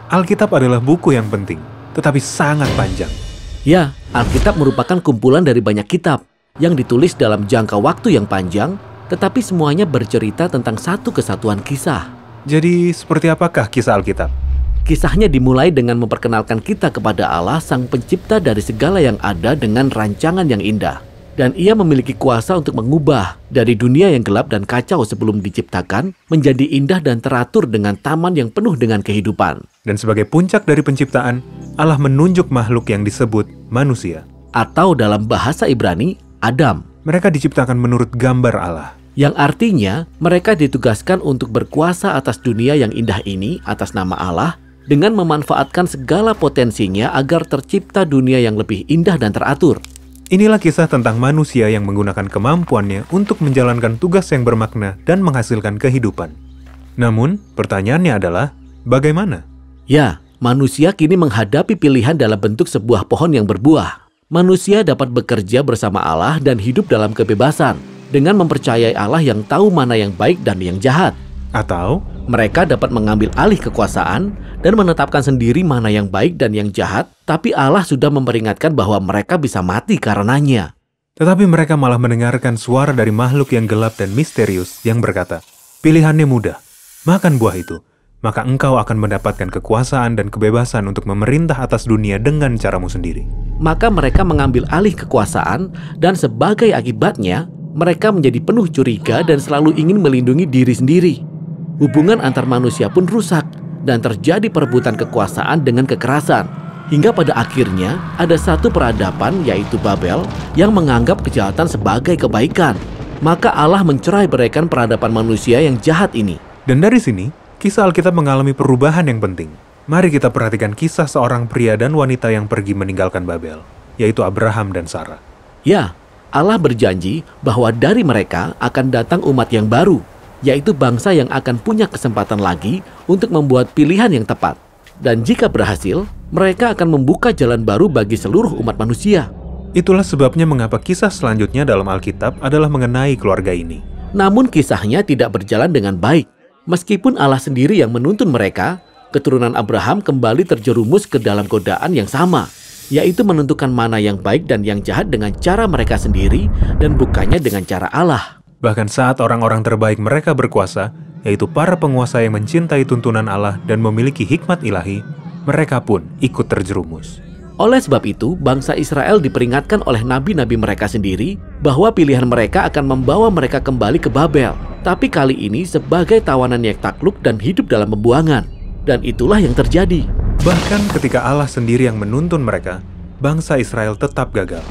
Alkitab adalah buku yang penting, tetapi sangat panjang. Ya, Alkitab merupakan kumpulan dari banyak kitab yang ditulis dalam jangka waktu yang panjang, tetapi semuanya bercerita tentang satu kesatuan kisah. Jadi, seperti apakah kisah Alkitab? Kisahnya dimulai dengan memperkenalkan kita kepada Allah, Sang Pencipta dari segala yang ada dengan rancangan yang indah. Dan Ia memiliki kuasa untuk mengubah dari dunia yang gelap dan kacau sebelum diciptakan menjadi indah dan teratur dengan taman yang penuh dengan kehidupan. Dan sebagai puncak dari penciptaan, Allah menunjuk makhluk yang disebut manusia. Atau dalam bahasa Ibrani, Adam. Mereka diciptakan menurut gambar Allah. Yang artinya mereka ditugaskan untuk berkuasa atas dunia yang indah ini atas nama Allah dengan memanfaatkan segala potensinya agar tercipta dunia yang lebih indah dan teratur. Inilah kisah tentang manusia yang menggunakan kemampuannya untuk menjalankan tugas yang bermakna dan menghasilkan kehidupan. Namun, pertanyaannya adalah, bagaimana? Ya, manusia kini menghadapi pilihan dalam bentuk sebuah pohon yang berbuah. Manusia dapat bekerja bersama Allah dan hidup dalam kebebasan dengan mempercayai Allah yang tahu mana yang baik dan yang jahat. Atau, mereka dapat mengambil alih kekuasaan dan menetapkan sendiri mana yang baik dan yang jahat, tapi Allah sudah memperingatkan bahwa mereka bisa mati karenanya. Tetapi mereka malah mendengarkan suara dari makhluk yang gelap dan misterius yang berkata, "Pilihannya mudah, makan buah itu, maka engkau akan mendapatkan kekuasaan dan kebebasan untuk memerintah atas dunia dengan caramu sendiri." Maka mereka mengambil alih kekuasaan dan sebagai akibatnya, mereka menjadi penuh curiga dan selalu ingin melindungi diri sendiri. Hubungan antar manusia pun rusak dan terjadi perebutan kekuasaan dengan kekerasan. Hingga pada akhirnya ada satu peradaban yaitu Babel yang menganggap kejahatan sebagai kebaikan. Maka Allah mencerai-beraikan peradaban manusia yang jahat ini. Dan dari sini, kisah Alkitab mengalami perubahan yang penting. Mari kita perhatikan kisah seorang pria dan wanita yang pergi meninggalkan Babel, yaitu Abraham dan Sarah. Ya, Allah berjanji bahwa dari mereka akan datang umat yang baru, yaitu bangsa yang akan punya kesempatan lagi untuk membuat pilihan yang tepat. Dan jika berhasil, mereka akan membuka jalan baru bagi seluruh umat manusia. Itulah sebabnya mengapa kisah selanjutnya dalam Alkitab adalah mengenai keluarga ini. Namun kisahnya tidak berjalan dengan baik. Meskipun Allah sendiri yang menuntun mereka, keturunan Abraham kembali terjerumus ke dalam godaan yang sama, yaitu menentukan mana yang baik dan yang jahat dengan cara mereka sendiri dan bukannya dengan cara Allah. Bahkan saat orang-orang terbaik mereka berkuasa, yaitu para penguasa yang mencintai tuntunan Allah dan memiliki hikmat ilahi, mereka pun ikut terjerumus. Oleh sebab itu, bangsa Israel diperingatkan oleh nabi-nabi mereka sendiri bahwa pilihan mereka akan membawa mereka kembali ke Babel. Tapi kali ini sebagai tawanan yang takluk dan hidup dalam pembuangan. Dan itulah yang terjadi. Bahkan ketika Allah sendiri yang menuntun mereka, bangsa Israel tetap gagal.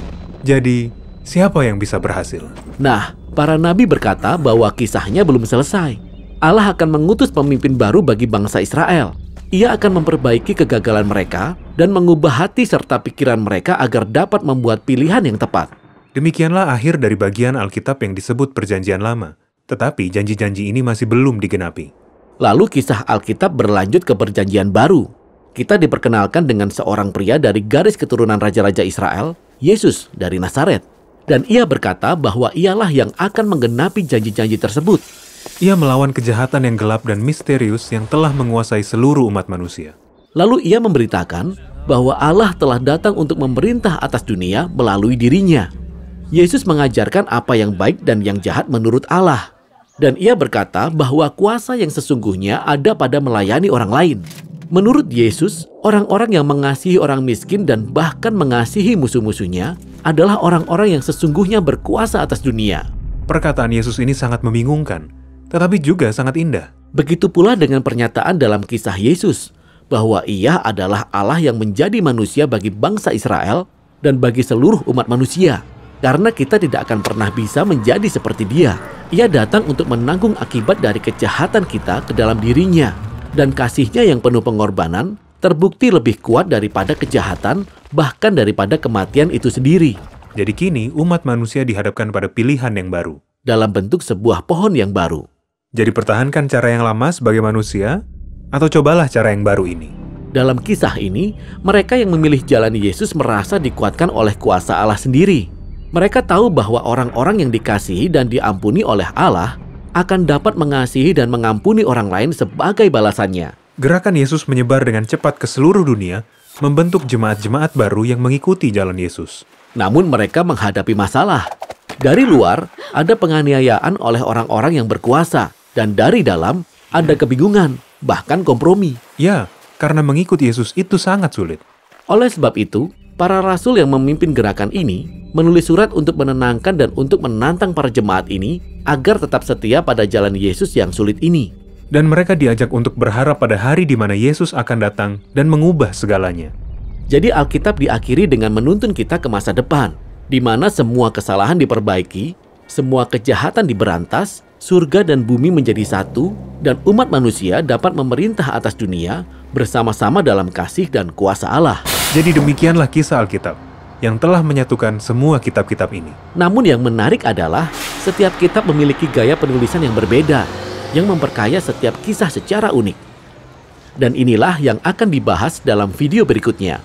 Jadi, siapa yang bisa berhasil? Nah, para nabi berkata bahwa kisahnya belum selesai. Allah akan mengutus pemimpin baru bagi bangsa Israel. Ia akan memperbaiki kegagalan mereka dan mengubah hati serta pikiran mereka agar dapat membuat pilihan yang tepat. Demikianlah akhir dari bagian Alkitab yang disebut Perjanjian Lama. Tetapi janji-janji ini masih belum digenapi. Lalu kisah Alkitab berlanjut ke Perjanjian Baru. Kita diperkenalkan dengan seorang pria dari garis keturunan Raja-Raja Israel, Yesus dari Nazaret. Dan ia berkata bahwa ialah yang akan menggenapi janji-janji tersebut. Ia melawan kejahatan yang gelap dan misterius yang telah menguasai seluruh umat manusia. Lalu ia memberitakan bahwa Allah telah datang untuk memerintah atas dunia melalui dirinya. Yesus mengajarkan apa yang baik dan yang jahat menurut Allah. Dan ia berkata bahwa kuasa yang sesungguhnya ada pada melayani orang lain. Menurut Yesus, orang-orang yang mengasihi orang miskin dan bahkan mengasihi musuh-musuhnya adalah orang-orang yang sesungguhnya berkuasa atas dunia. Perkataan Yesus ini sangat membingungkan, tetapi juga sangat indah. Begitu pula dengan pernyataan dalam kisah Yesus, bahwa ia adalah Allah yang menjadi manusia bagi bangsa Israel dan bagi seluruh umat manusia. Karena kita tidak akan pernah bisa menjadi seperti dia. Ia datang untuk menanggung akibat dari kejahatan kita ke dalam dirinya. Dan kasihnya yang penuh pengorbanan terbukti lebih kuat daripada kejahatan, bahkan daripada kematian itu sendiri. Jadi kini umat manusia dihadapkan pada pilihan yang baru. Dalam bentuk sebuah pohon yang baru. Jadi pertahankan cara yang lama sebagai manusia, atau cobalah cara yang baru ini. Dalam kisah ini, mereka yang memilih jalan Yesus merasa dikuatkan oleh kuasa Allah sendiri. Mereka tahu bahwa orang-orang yang dikasihi dan diampuni oleh Allah akan dapat mengasihi dan mengampuni orang lain sebagai balasannya. Gerakan Yesus menyebar dengan cepat ke seluruh dunia, membentuk jemaat-jemaat baru yang mengikuti jalan Yesus. Namun mereka menghadapi masalah. Dari luar, ada penganiayaan oleh orang-orang yang berkuasa. Dan dari dalam, ada kebingungan, bahkan kompromi. Ya, karena mengikut Yesus itu sangat sulit. Oleh sebab itu, para rasul yang memimpin gerakan ini menulis surat untuk menenangkan dan untuk menantang para jemaat ini agar tetap setia pada jalan Yesus yang sulit ini. Dan mereka diajak untuk berharap pada hari di mana Yesus akan datang dan mengubah segalanya. Jadi Alkitab diakhiri dengan menuntun kita ke masa depan, di mana semua kesalahan diperbaiki, semua kejahatan diberantas, surga dan bumi menjadi satu, dan umat manusia dapat memerintah atas dunia bersama-sama dalam kasih dan kuasa Allah. Jadi demikianlah kisah Alkitab yang telah menyatukan semua kitab-kitab ini. Namun yang menarik adalah setiap kitab memiliki gaya penulisan yang berbeda, yang memperkaya setiap kisah secara unik. Dan inilah yang akan dibahas dalam video berikutnya.